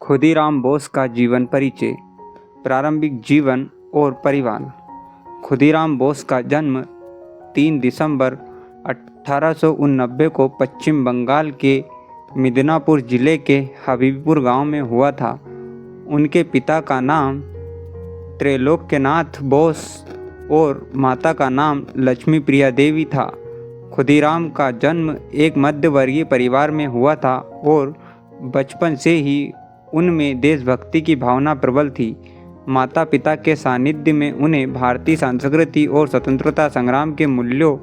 खुदीराम बोस का जीवन परिचय। प्रारंभिक जीवन और परिवार। खुदीराम बोस का जन्म 3 दिसंबर 1889 को पश्चिम बंगाल के मिदनापुर जिले के हबीबपुर गांव में हुआ था। उनके पिता का नाम त्रैलोक्यनाथ बोस और माता का नाम लक्ष्मी प्रिया देवी था। खुदीराम का जन्म एक मध्यवर्गीय परिवार में हुआ था और बचपन से ही उनमें देशभक्ति की भावना प्रबल थी। माता पिता के सानिध्य में उन्हें भारतीय संस्कृति और स्वतंत्रता संग्राम के मूल्यों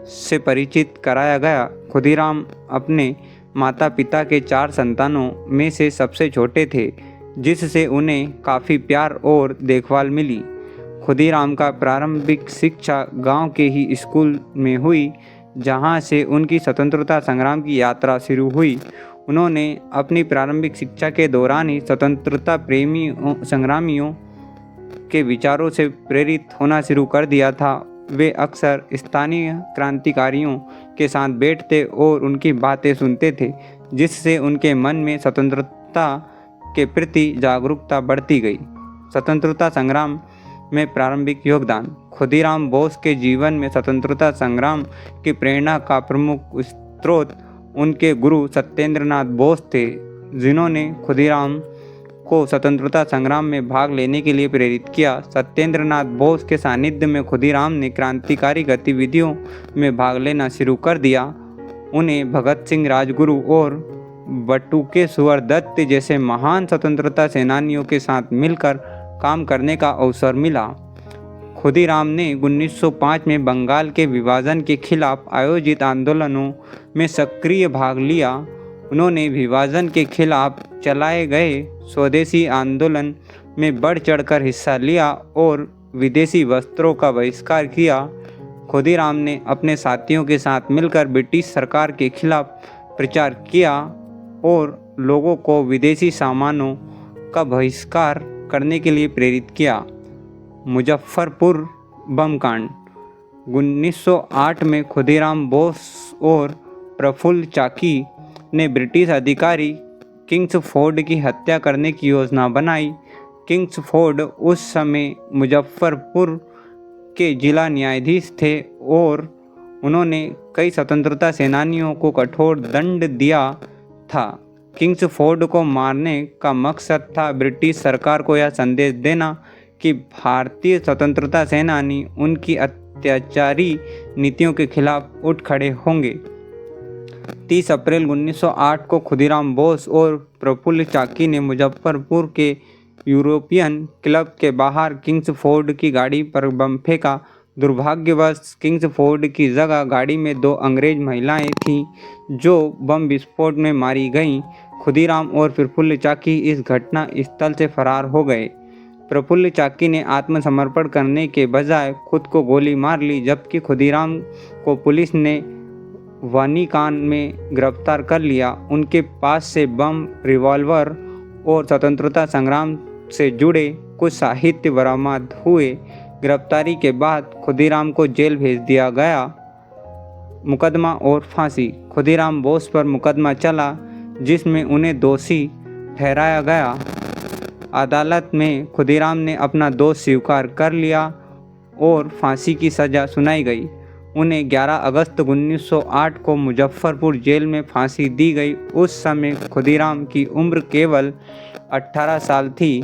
से परिचित कराया गया। खुदीराम अपने माता पिता के 4 संतानों में से सबसे छोटे थे, जिससे उन्हें काफ़ी प्यार और देखभाल मिली। खुदीराम का प्रारंभिक शिक्षा गांव के ही स्कूल में हुई, जहां से उनकी स्वतंत्रता संग्राम की यात्रा शुरू हुई। उन्होंने अपनी प्रारंभिक शिक्षा के दौरान ही स्वतंत्रता प्रेमी संग्रामियों के विचारों से प्रेरित होना शुरू कर दिया था। वे अक्सर स्थानीय क्रांतिकारियों के साथ बैठते और उनकी बातें सुनते थे, जिससे उनके मन में स्वतंत्रता के प्रति जागरूकता बढ़ती गई। स्वतंत्रता संग्राम में प्रारंभिक योगदान। खुदीराम बोस के जीवन में स्वतंत्रता संग्राम की प्रेरणा का प्रमुख स्रोत उनके गुरु सत्येंद्रनाथ बोस थे, जिन्होंने खुदीराम को स्वतंत्रता संग्राम में भाग लेने के लिए प्रेरित किया। सत्येंद्रनाथ बोस के सानिध्य में खुदीराम ने क्रांतिकारी गतिविधियों में भाग लेना शुरू कर दिया। उन्हें भगत सिंह, राजगुरु और बटुकेश्वर दत्त जैसे महान स्वतंत्रता सेनानियों के साथ मिलकर काम करने का अवसर मिला। खुदीराम ने 1905 में बंगाल के विभाजन के खिलाफ आयोजित आंदोलनों में सक्रिय भाग लिया। उन्होंने विभाजन के खिलाफ चलाए गए स्वदेशी आंदोलन में बढ़ चढ़कर हिस्सा लिया और विदेशी वस्त्रों का बहिष्कार किया। खुदीराम ने अपने साथियों के साथ मिलकर ब्रिटिश सरकार के खिलाफ प्रचार किया और लोगों को विदेशी सामानों का बहिष्कार करने के लिए प्रेरित किया। मुजफ्फरपुर बम कांड। 1908 में खुदीराम बोस और प्रफुल्ल चाकी ने ब्रिटिश अधिकारी किंग्सफोर्ड की हत्या करने की योजना बनाई। किंग्सफोर्ड उस समय मुजफ्फरपुर के जिला न्यायाधीश थे और उन्होंने कई स्वतंत्रता सेनानियों को कठोर दंड दिया था। किंग्सफोर्ड को मारने का मकसद था ब्रिटिश सरकार को यह संदेश देना कि भारतीय स्वतंत्रता सेनानी उनकी अत्याचारी नीतियों के खिलाफ उठ खड़े होंगे। 30 अप्रैल 1908 को खुदीराम बोस और प्रफुल्ल चाकी ने मुजफ्फरपुर के यूरोपियन क्लब के बाहर किंग्सफोर्ड की गाड़ी पर बम फेंका। दुर्भाग्यवश किंग्सफोर्ड की जगह गाड़ी में 2 अंग्रेज महिलाएं थीं, जो बम विस्फोट में मारी गईं। खुदीराम और प्रफुल्ल चाकी इस घटना स्थल से फरार हो गए। प्रफुल्ल चाकी ने आत्मसमर्पण करने के बजाय खुद को गोली मार ली, जबकि खुदीराम को पुलिस ने वानिकान में गिरफ्तार कर लिया। उनके पास से बम, रिवॉल्वर और स्वतंत्रता संग्राम से जुड़े कुछ साहित्य बरामद हुए। गिरफ्तारी के बाद खुदीराम को जेल भेज दिया गया। मुकदमा और फांसी। खुदीराम बोस पर मुकदमा चला, जिसमें उन्हें दोषी ठहराया गया। अदालत में खुदीराम ने अपना दोष स्वीकार कर लिया और फांसी की सज़ा सुनाई गई। उन्हें 11 अगस्त 1908 को मुजफ्फरपुर जेल में फांसी दी गई। उस समय खुदीराम की उम्र केवल 18 साल थी,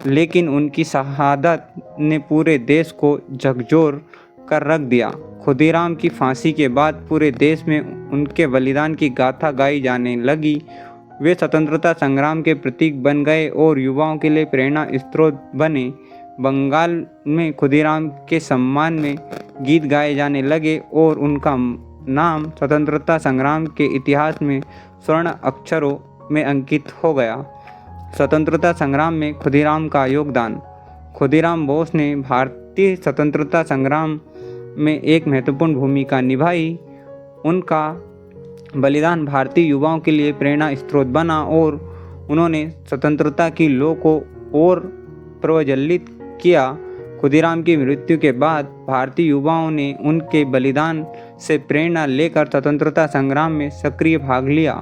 लेकिन उनकी शहादत ने पूरे देश को झकझोर कर रख दिया। खुदीराम की फांसी के बाद पूरे देश में उनके बलिदान की गाथा गाई जाने लगी। वे स्वतंत्रता संग्राम के प्रतीक बन गए और युवाओं के लिए प्रेरणा स्रोत बने। बंगाल में खुदीराम के सम्मान में गीत गाए जाने लगे और उनका नाम स्वतंत्रता संग्राम के इतिहास में स्वर्ण अक्षरों में अंकित हो गया। स्वतंत्रता संग्राम में खुदीराम का योगदान। खुदीराम बोस ने भारतीय स्वतंत्रता संग्राम में एक महत्वपूर्ण भूमिका निभाई। उनका बलिदान भारतीय युवाओं के लिए प्रेरणा स्रोत बना और उन्होंने स्वतंत्रता की लौ को और प्रज्वलित किया। खुदीराम की मृत्यु के बाद भारतीय युवाओं ने उनके बलिदान से प्रेरणा लेकर स्वतंत्रता संग्राम में सक्रिय भाग लिया।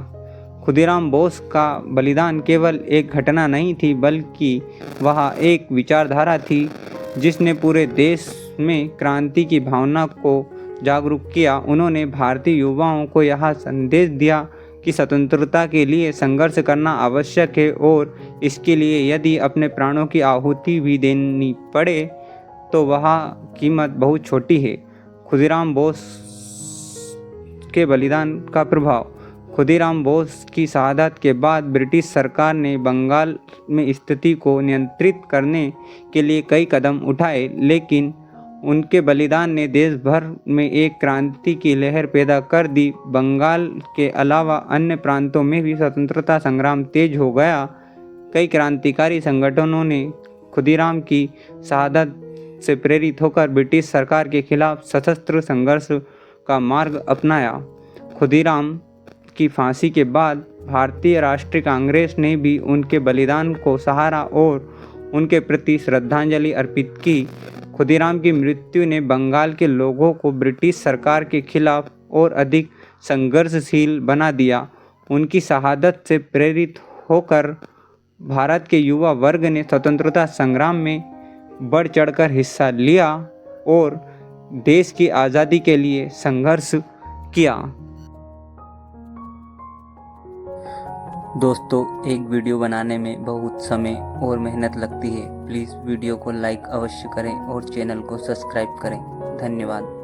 खुदीराम बोस का बलिदान केवल एक घटना नहीं थी, बल्कि वह एक विचारधारा थी जिसने पूरे देश में क्रांति की भावना को जागरूक किया। उन्होंने भारतीय युवाओं को यह संदेश दिया कि स्वतंत्रता के लिए संघर्ष करना आवश्यक है और इसके लिए यदि अपने प्राणों की आहुति भी देनी पड़े तो वह कीमत बहुत छोटी है। खुदीराम बोस के बलिदान का प्रभाव। खुदीराम बोस की शहादत के बाद ब्रिटिश सरकार ने बंगाल में स्थिति को नियंत्रित करने के लिए कई कदम उठाए, लेकिन उनके बलिदान ने देश भर में एक क्रांति की लहर पैदा कर दी। बंगाल के अलावा अन्य प्रांतों में भी स्वतंत्रता संग्राम तेज हो गया। कई क्रांतिकारी संगठनों ने खुदीराम की शहादत से प्रेरित होकर ब्रिटिश सरकार के खिलाफ सशस्त्र संघर्ष का मार्ग अपनाया। खुदीराम की फांसी के बाद भारतीय राष्ट्रीय कांग्रेस ने भी उनके बलिदान को सहारा और उनके प्रति श्रद्धांजलि अर्पित की। खुदीराम की मृत्यु ने बंगाल के लोगों को ब्रिटिश सरकार के खिलाफ और अधिक संघर्षशील बना दिया। उनकी शहादत से प्रेरित होकर भारत के युवा वर्ग ने स्वतंत्रता संग्राम में बढ़ चढ़कर हिस्सा लिया और देश की आज़ादी के लिए संघर्ष किया। दोस्तों, एक वीडियो बनाने में बहुत समय और मेहनत लगती है। प्लीज़ वीडियो को लाइक अवश्य करें और चैनल को सब्सक्राइब करें। धन्यवाद।